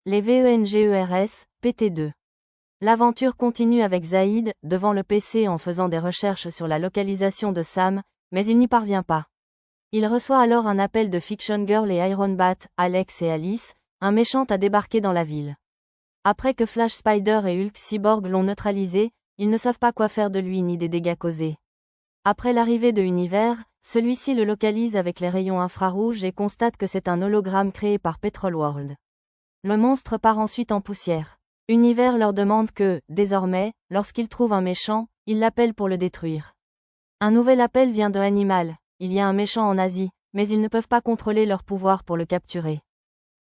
Les VENGERS, PT2. L'aventure continue avec Zaid, devant le PC en faisant des recherches sur la localisation de Sam, mais il n'y parvient pas. Il reçoit alors un appel de Fiction Girl et Iron Bat, Alex et Alice, un méchant a débarqué dans la ville. Après que Flash Spider et Hulk Cyborg l'ont neutralisé, ils ne savent pas quoi faire de lui ni des dégâts causés. Après l'arrivée de Univers, celui-ci le localise avec les rayons infrarouges et constate que c'est un hologramme créé par Petrol World. Le monstre part ensuite en poussière. Univers leur demande que, désormais, lorsqu'ils trouvent un méchant, ils l'appellent pour le détruire. Un nouvel appel vient de Animal, il y a un méchant en Asie, mais ils ne peuvent pas contrôler leur pouvoir pour le capturer.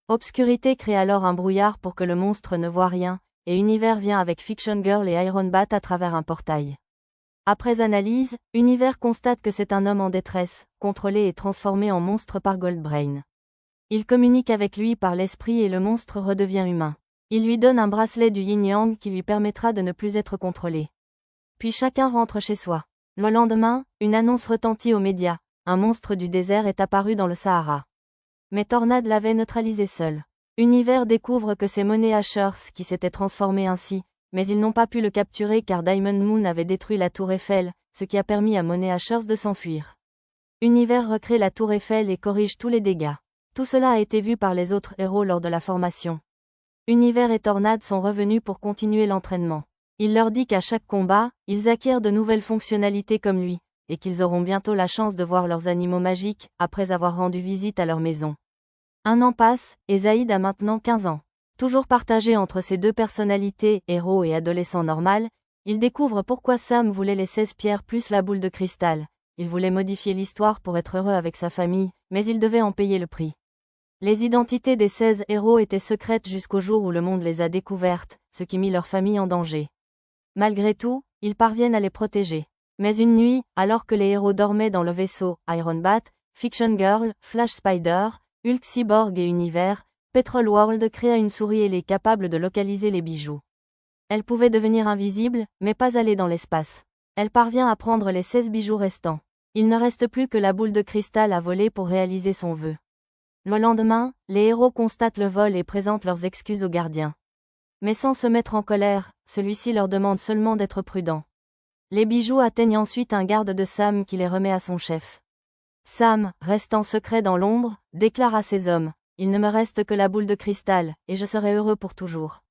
Obscurité crée alors un brouillard pour que le monstre ne voit rien, et Univers vient avec Fiction Girl et Iron Bat à travers un portail. Après analyse, Univers constate que c'est un homme en détresse, contrôlé et transformé en monstre par Goldbrain. Il communique avec lui par l'esprit et le monstre redevient humain. Il lui donne un bracelet du yin-yang qui lui permettra de ne plus être contrôlé. Puis chacun rentre chez soi. Le lendemain, une annonce retentit aux médias. Un monstre du désert est apparu dans le Sahara. Mais Tornade l'avait neutralisé seul. Univers découvre que c'est Money Ashers qui s'était transformé ainsi, mais ils n'ont pas pu le capturer car Diamond Moon avait détruit la tour Eiffel, ce qui a permis à Money Ashers de s'enfuir. Univers recrée la tour Eiffel et corrige tous les dégâts. Tout cela a été vu par les autres héros lors de la formation. Univers et Tornade sont revenus pour continuer l'entraînement. Il leur dit qu'à chaque combat, ils acquièrent de nouvelles fonctionnalités comme lui, et qu'ils auront bientôt la chance de voir leurs animaux magiques, après avoir rendu visite à leur maison. Un an passe, et Zaid a maintenant 15 ans. Toujours partagé entre ses deux personnalités, héros et adolescent normal, il découvre pourquoi Sam voulait les 16 pierres plus la boule de cristal. Il voulait modifier l'histoire pour être heureux avec sa famille, mais il devait en payer le prix. Les identités des 16 héros étaient secrètes jusqu'au jour où le monde les a découvertes, ce qui mit leur famille en danger. Malgré tout, ils parviennent à les protéger. Mais une nuit, alors que les héros dormaient dans le vaisseau, Iron Bat, Fiction Girl, Flash Spider, Hulk Cyborg et Univers, Petrol World créa une souris ailée capable de localiser les bijoux. Elle pouvait devenir invisible, mais pas aller dans l'espace. Elle parvient à prendre les 16 bijoux restants. Il ne reste plus que la boule de cristal à voler pour réaliser son vœu. Le lendemain, les héros constatent le vol et présentent leurs excuses au gardien. Mais sans se mettre en colère, celui-ci leur demande seulement d'être prudents. Les bijoux atteignent ensuite un garde de Sam qui les remet à son chef. Sam, restant secret dans l'ombre, déclare à ses hommes : « Il ne me reste que la boule de cristal, et je serai heureux pour toujours. »